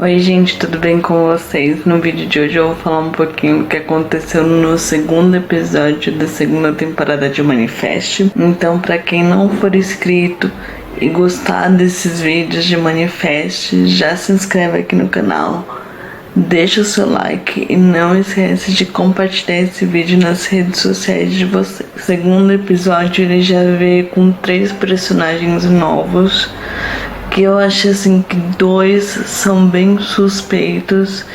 Oi gente, tudo bem com vocês? No vídeo de hoje eu vou falar um pouquinho do que aconteceu no segundo episódio da segunda temporada de Manifest. Então, pra quem não for inscrito e gostar desses vídeos de Manifest, já se inscreve aqui no canal, deixa o seu like e não esquece de compartilhar esse vídeo nas redes sociais de vocês. O segundo episódio ele já veio com 3 personagens novos, que eu acho assim que 2 são bem suspeitos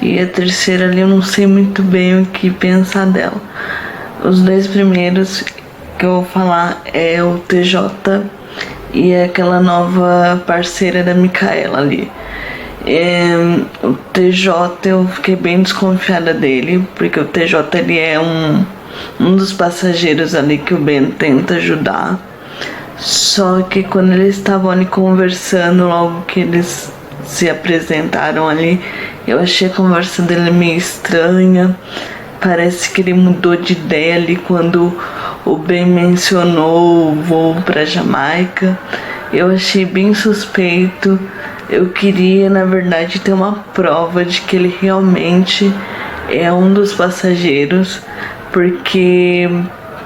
e a terceira ali eu não sei muito bem o que pensar dela. Os 2 primeiros que eu vou falar é o TJ e aquela nova parceira da Micaela ali. O TJ eu fiquei bem desconfiada dele, porque o TJ ele é um dos passageiros ali que o Ben tenta ajudar. Só que quando eles estavam ali conversando, logo que eles se apresentaram ali, eu achei a conversa dele meio estranha. Parece que ele mudou de ideia ali quando o Ben mencionou o voo para Jamaica. Eu achei bem suspeito. Eu queria, na verdade, ter uma prova de que ele realmente é um dos passageiros, porque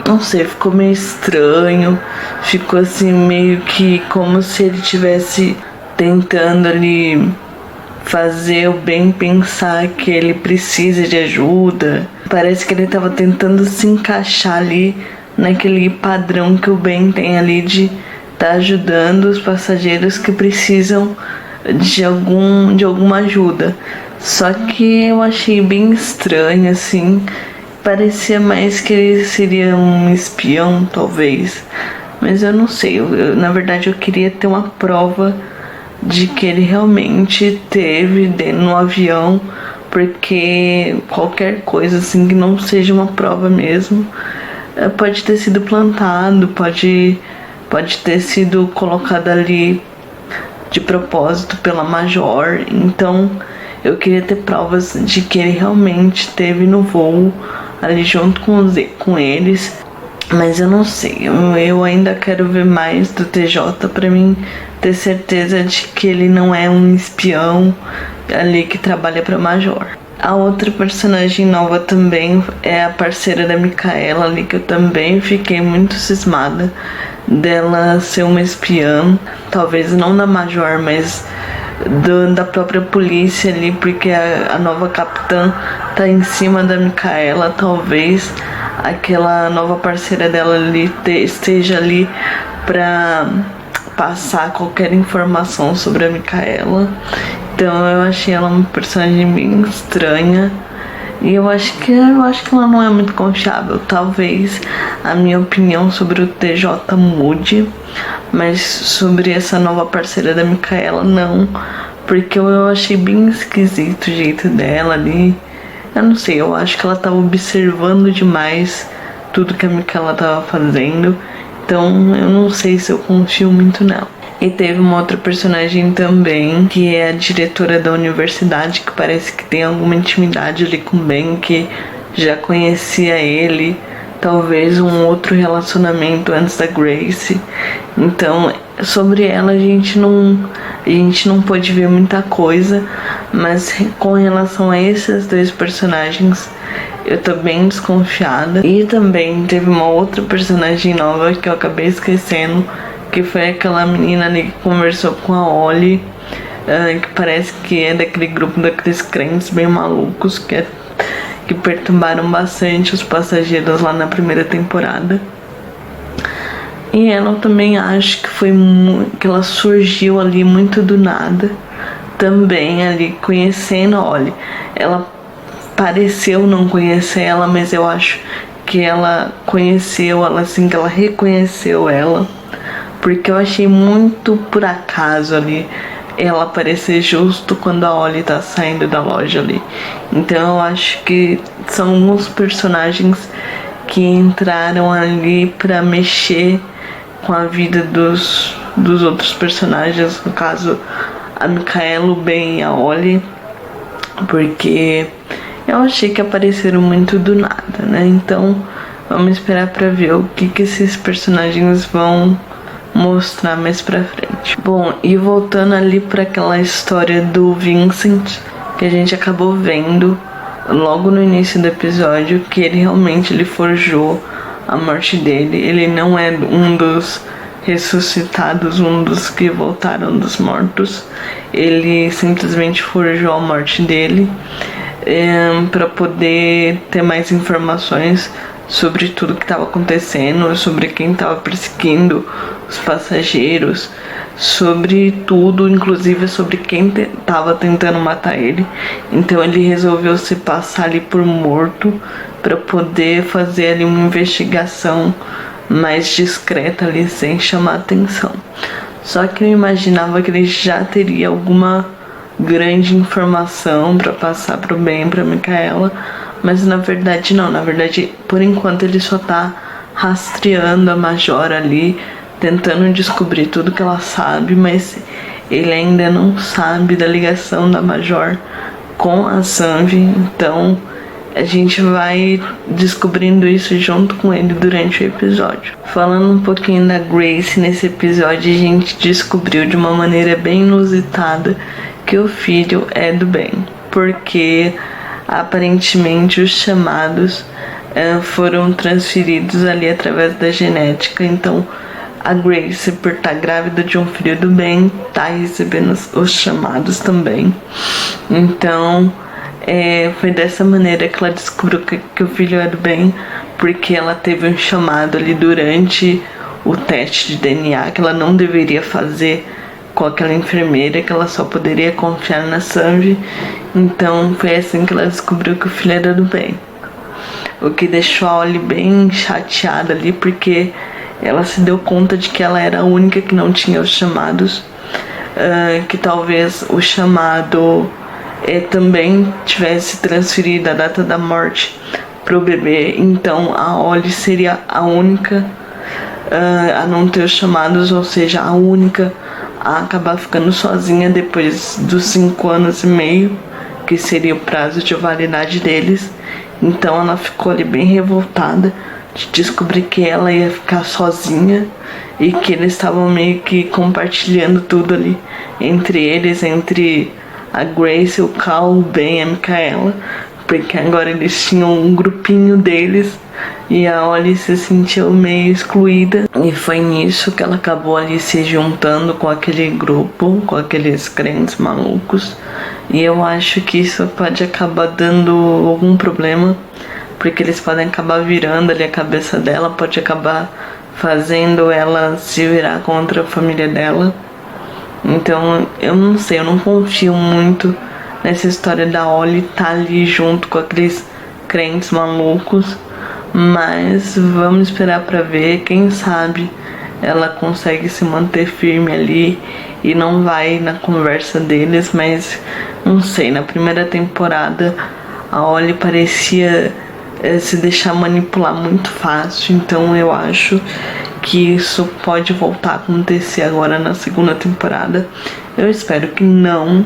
não sei, ficou meio estranho, ficou assim meio que como se ele estivesse tentando ali fazer o Ben pensar que ele precisa de ajuda. Parece que ele estava tentando se encaixar ali naquele padrão que o Ben tem ali de estar ajudando os passageiros que precisam de alguma ajuda. Só que eu achei bem estranho assim. Parecia mais que ele seria um espião, talvez. Mas eu não sei. Na verdade, eu queria ter uma prova de que ele realmente teve no avião. Porque qualquer coisa assim que não seja uma prova mesmo pode ter sido plantado, pode ter sido colocado ali de propósito pela Major. Então eu queria ter provas de que ele realmente teve no voo ali junto com eles, mas eu não sei, eu ainda quero ver mais do TJ pra mim ter certeza de que ele não é um espião ali que trabalha pra Major. A outra personagem nova também é a parceira da Micaela ali, que eu também fiquei muito cismada dela ser uma espiã, talvez não da Major, mas da própria polícia ali, porque a nova capitã tá em cima da Micaela. Talvez aquela nova parceira dela ali esteja ali pra passar qualquer informação sobre a Micaela. Então eu achei ela uma personagem bem estranha e eu acho que ela não é muito confiável. Talvez a minha opinião sobre o TJ mude, mas sobre essa nova parceira da Micaela não, porque eu achei bem esquisito o jeito dela ali. Eu não sei, eu acho que ela tava observando demais tudo que a Micaela tava fazendo, então eu não sei se eu confio muito nela. E teve uma outra personagem também, que é a diretora da universidade, que parece que tem alguma intimidade ali com o Ben, que já conhecia ele, talvez um outro relacionamento antes da Grace. Então, sobre ela a gente não pôde ver muita coisa, mas com relação a esses 2 personagens, eu tô bem desconfiada. E também teve uma outra personagem nova que eu acabei esquecendo, que foi aquela menina ali que conversou com a Ollie, que parece que é daquele grupo daqueles crentes bem malucos que perturbaram bastante os passageiros lá na primeira temporada. E ela também acho que que ela surgiu ali muito do nada, também ali conhecendo a Ollie. Ela pareceu não conhecer ela, mas eu acho que ela conheceu ela assim, que ela reconheceu ela, porque eu achei muito por acaso ali ela aparecer justo quando a Ollie tá saindo da loja ali. Então eu acho que são alguns personagens que entraram ali pra mexer com a vida dos outros personagens, no caso a Micaela, o Ben e a Ollie, porque eu achei que apareceram muito do nada, né? Então vamos esperar pra ver o que esses personagens vão mostrar mais pra frente. Bom, e voltando ali pra aquela história do Vincent, que a gente acabou vendo logo no início do episódio, que ele forjou a morte dele. Ele não é um dos ressuscitados, um dos que voltaram dos mortos. Ele simplesmente forjou a morte dele para poder ter mais informações sobre tudo que estava acontecendo, sobre quem estava perseguindo os passageiros, sobre tudo, inclusive sobre quem estava tentando matar ele. Então ele resolveu se passar ali por morto para poder fazer ali uma investigação mais discreta ali, sem chamar atenção. Só que eu imaginava que ele já teria alguma grande informação para passar pro Ben, pra Micaela, mas na verdade não. Na verdade, por enquanto ele só tá rastreando a Major ali, tentando descobrir tudo que ela sabe, mas ele ainda não sabe da ligação da Major com a Sanvi. Então a gente vai descobrindo isso junto com ele durante o episódio. Falando um pouquinho da Grace, nesse episódio a gente descobriu de uma maneira bem inusitada que o filho é do Ben, porque aparentemente os chamados foram transferidos ali através da genética. Então a Grace, por estar grávida de um filho do Ben, tá recebendo os chamados também. Então foi dessa maneira que ela descobriu que o filho é do Ben, porque ela teve um chamado ali durante o teste de DNA que ela não deveria fazer com aquela enfermeira, que ela só poderia confiar na Sanvi. Então foi assim que ela descobriu que o filho era do Ben, o que deixou a Ollie bem chateada ali, porque ela se deu conta de que ela era a única que não tinha os chamados, que talvez o chamado também tivesse transferido a data da morte pro bebê. Então a Ollie seria a única a não ter os chamados, ou seja, a única a acabar ficando sozinha depois dos 5 anos e meio, que seria o prazo de validade deles. Então ela ficou ali bem revoltada de descobrir que ela ia ficar sozinha e que eles estavam meio que compartilhando tudo ali entre eles, entre a Grace, o Cal, o Ben e a Micaela, porque agora eles tinham um grupinho deles e a Ollie se sentiu meio excluída. E foi nisso que ela acabou ali se juntando com aquele grupo, com aqueles crentes malucos. E eu acho que isso pode acabar dando algum problema, porque eles podem acabar virando ali a cabeça dela, pode acabar fazendo ela se virar contra a família dela. Então eu não sei, eu não confio muito nessa história da Ollie tá ali junto com aqueles crentes malucos, mas vamos esperar pra ver. Quem sabe ela consegue se manter firme ali e não vai na conversa deles. Mas não sei, na primeira temporada a Ollie parecia se deixar manipular muito fácil, então eu acho que isso pode voltar a acontecer agora na segunda temporada. Eu espero que não,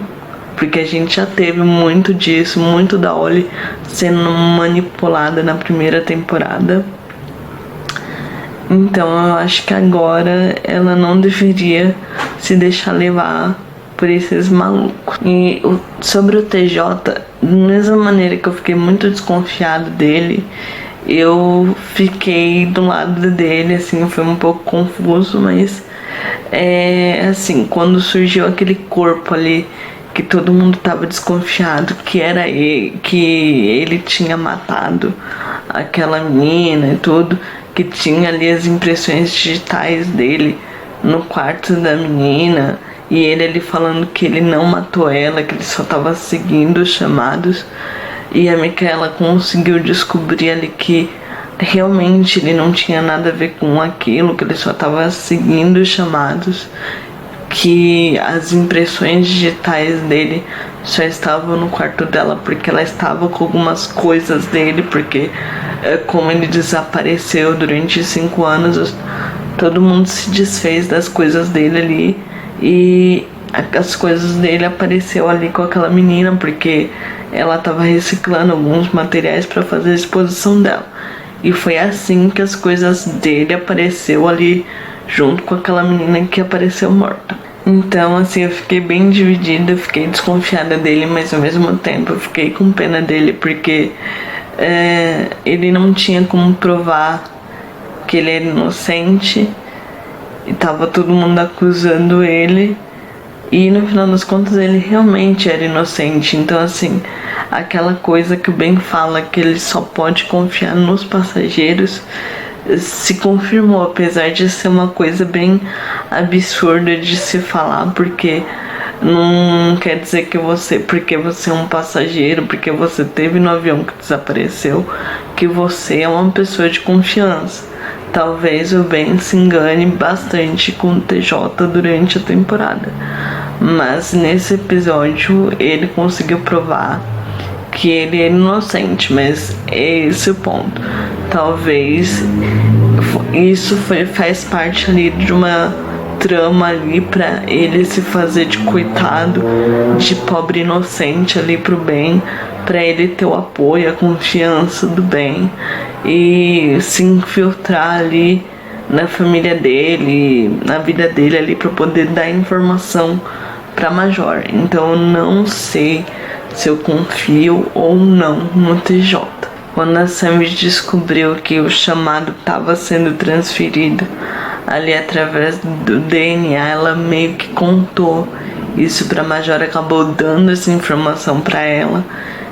porque a gente já teve muito disso, muito da Ollie sendo manipulada na primeira temporada. Então eu acho que agora ela não deveria se deixar levar por esses malucos. E sobre o TJ, da mesma maneira que eu fiquei muito desconfiado dele, eu fiquei do lado dele, assim, foi um pouco confuso, mas assim, quando surgiu aquele corpo ali que todo mundo tava desconfiado que era ele, que ele tinha matado aquela menina e tudo, que tinha ali as impressões digitais dele no quarto da menina, e ele ali falando que ele não matou ela, que ele só tava seguindo os chamados. E a Micaela conseguiu descobrir ali que realmente ele não tinha nada a ver com aquilo, que ele só tava seguindo os chamados, que as impressões digitais dele só estavam no quarto dela porque ela estava com algumas coisas dele, porque como ele desapareceu durante 5 anos, todo mundo se desfez das coisas dele ali, e as coisas dele apareceu ali com aquela menina, porque ela estava reciclando alguns materiais para fazer a exposição dela. E foi assim que as coisas dele apareceu ali junto com aquela menina que apareceu morta. Então, assim, eu fiquei bem dividida, eu fiquei desconfiada dele, mas ao mesmo tempo eu fiquei com pena dele, porque ele não tinha como provar que ele era inocente e tava todo mundo acusando ele, e no final das contas ele realmente era inocente. Então, assim, aquela coisa que o Ben fala, que ele só pode confiar nos passageiros, se confirmou, apesar de ser uma coisa bem absurda de se falar, porque não quer dizer que porque você é um passageiro, porque você esteve no avião que desapareceu, que você é uma pessoa de confiança. Talvez o Ben se engane bastante com o TJ durante a temporada, mas nesse episódio ele conseguiu provar que ele é inocente, mas é esse o ponto. Talvez isso faz parte ali de uma trama ali pra ele se fazer de coitado, de pobre inocente ali pro Ben, pra ele ter o apoio, a confiança do Ben e se infiltrar ali na família dele, na vida dele ali, pra poder dar informação pra Major. Então eu não sei se eu confio ou não no TJ. Quando a Sammy descobriu que o chamado estava sendo transferido ali através do DNA, ela meio que contou isso pra Major, acabou dando essa informação pra ela,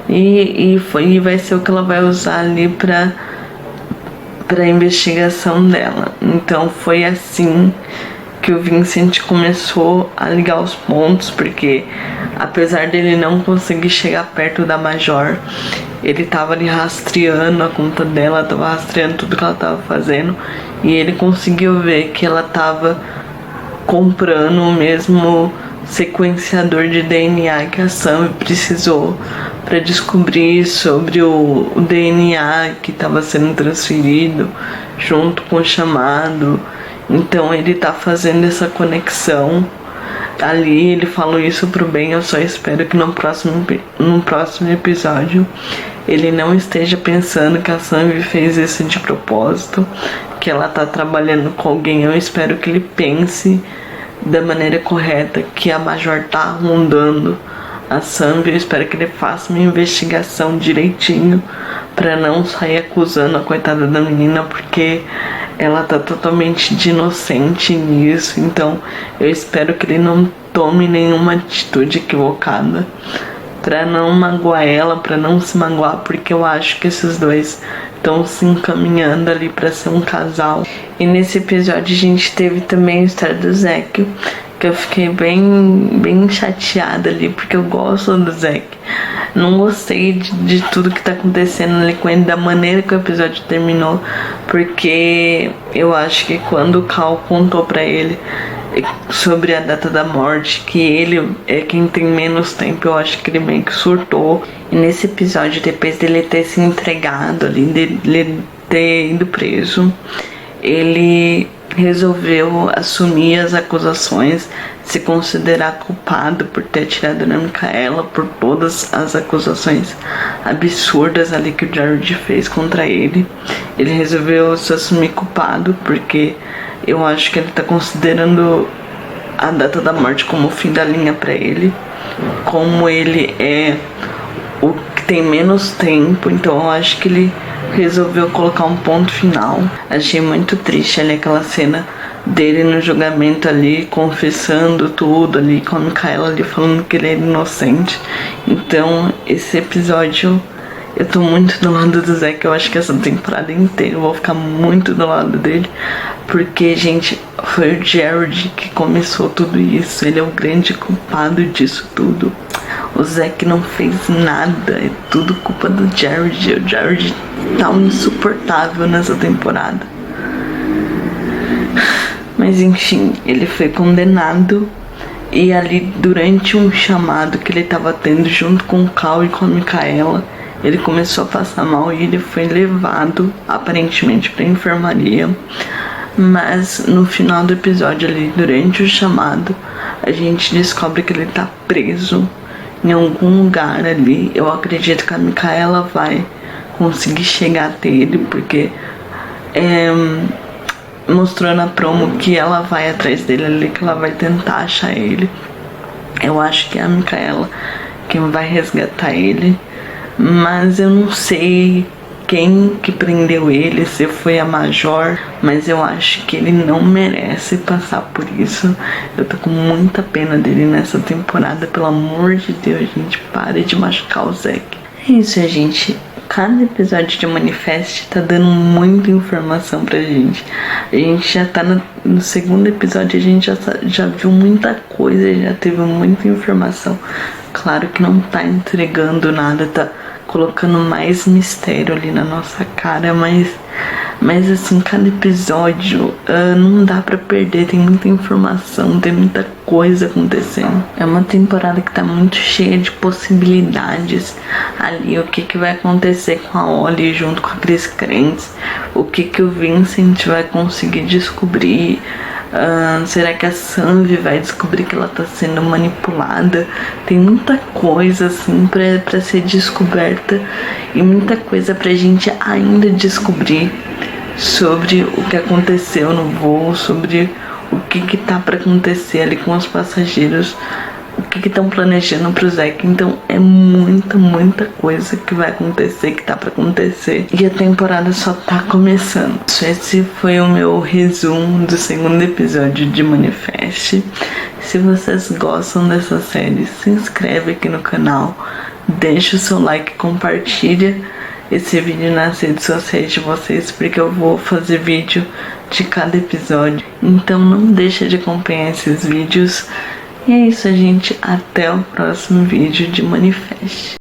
e vai ser o que ela vai usar ali pra investigação dela. Então foi assim que o Vincent começou a ligar os pontos, porque apesar dele não conseguir chegar perto da Major, ele tava ali rastreando a conta dela, tava rastreando tudo que ela tava fazendo, e ele conseguiu ver que ela tava comprando o mesmo sequenciador de DNA que a Sam precisou para descobrir sobre o DNA que estava sendo transferido junto com o chamado. Então ele tá fazendo essa conexão ali. Ele falou isso pro Ben. Eu só espero que no próximo episódio ele não esteja pensando que a Sam fez isso de propósito, que ela tá trabalhando com alguém. Eu espero que ele pense da maneira correta, que a Major tá rondando a Sam. Eu espero que ele faça uma investigação direitinho pra não sair acusando a coitada da menina, porque ela tá totalmente de inocente nisso. Então eu espero que ele não tome nenhuma atitude equivocada pra não magoar ela, pra não se magoar, porque eu acho que esses dois estão se encaminhando ali pra ser um casal. E nesse episódio a gente teve também a história do Zack, que eu fiquei bem chateada ali, porque eu gosto do Zack. Não gostei de tudo que tá acontecendo ali com ele, da maneira que o episódio terminou, porque eu acho que quando o Cal contou pra ele sobre a data da morte, que ele é quem tem menos tempo, eu acho que ele meio que surtou. E nesse episódio, depois dele ter se entregado ali, dele ter ido preso, ele resolveu assumir as acusações, se considerar culpado por ter atirado na Micaela, por todas as acusações absurdas ali que o Jared fez contra ele. Ele resolveu se assumir culpado, porque eu acho que ele tá considerando a data da morte como o fim da linha pra ele. Como ele é o que tem menos tempo, então eu acho que ele resolveu colocar um ponto final. Achei muito triste ali aquela cena dele no julgamento ali, confessando tudo ali, com a Micaela ali falando que ele era inocente. Então esse episódio eu tô muito do lado do Zack. Eu acho que essa temporada inteira eu vou ficar muito do lado dele, porque, gente, foi o Jared que começou tudo isso. Ele é o grande culpado disso tudo. O Zack não fez nada, é tudo culpa do Jared. O Jared tá um insuportável nessa temporada. Mas enfim, ele foi condenado. E ali, durante um chamado que ele tava tendo junto com o Cal e com a Micaela, ele começou a passar mal e ele foi levado, aparentemente, pra enfermaria. Mas no final do episódio ali, durante o chamado, a gente descobre que ele tá preso em algum lugar ali. Eu acredito que a Micaela vai conseguir chegar até ele, porque mostrou na promo que ela vai atrás dele ali, que ela vai tentar achar ele. Eu acho que é a Micaela quem vai resgatar ele, mas eu não sei quem que prendeu ele, se foi a Major, mas eu acho que ele não merece passar por isso. Eu tô com muita pena dele nessa temporada, pelo amor de Deus, gente, pare de machucar o Zack. É isso, gente. Cada episódio de Manifest tá dando muita informação pra gente. A gente já tá no segundo episódio, a gente já viu muita coisa, já teve muita informação. Claro que não tá entregando nada, tá colocando mais mistério ali na nossa cara, mas assim, cada episódio não dá pra perder, tem muita informação, tem muita coisa acontecendo. É uma temporada que tá muito cheia de possibilidades ali, o que vai acontecer com a Ollie junto com a Cris Crentes, o que o Vincent vai conseguir descobrir. Será que a Sanvi vai descobrir que ela tá sendo manipulada? Tem muita coisa assim pra ser descoberta e muita coisa pra gente ainda descobrir sobre o que aconteceu no voo, sobre o que tá pra acontecer ali com os passageiros, o que estão planejando pro Zack. Então é muita coisa que vai acontecer, que tá pra acontecer, e a temporada só tá começando. Esse foi o meu resumo do segundo episódio de Manifest. Se vocês gostam dessa série, se inscreve aqui no canal, deixa o seu like, compartilha esse vídeo nas redes sociais de vocês, porque eu vou fazer vídeo de cada episódio, então não deixa de acompanhar esses vídeos. E é isso, gente. Até o próximo vídeo de Manifest.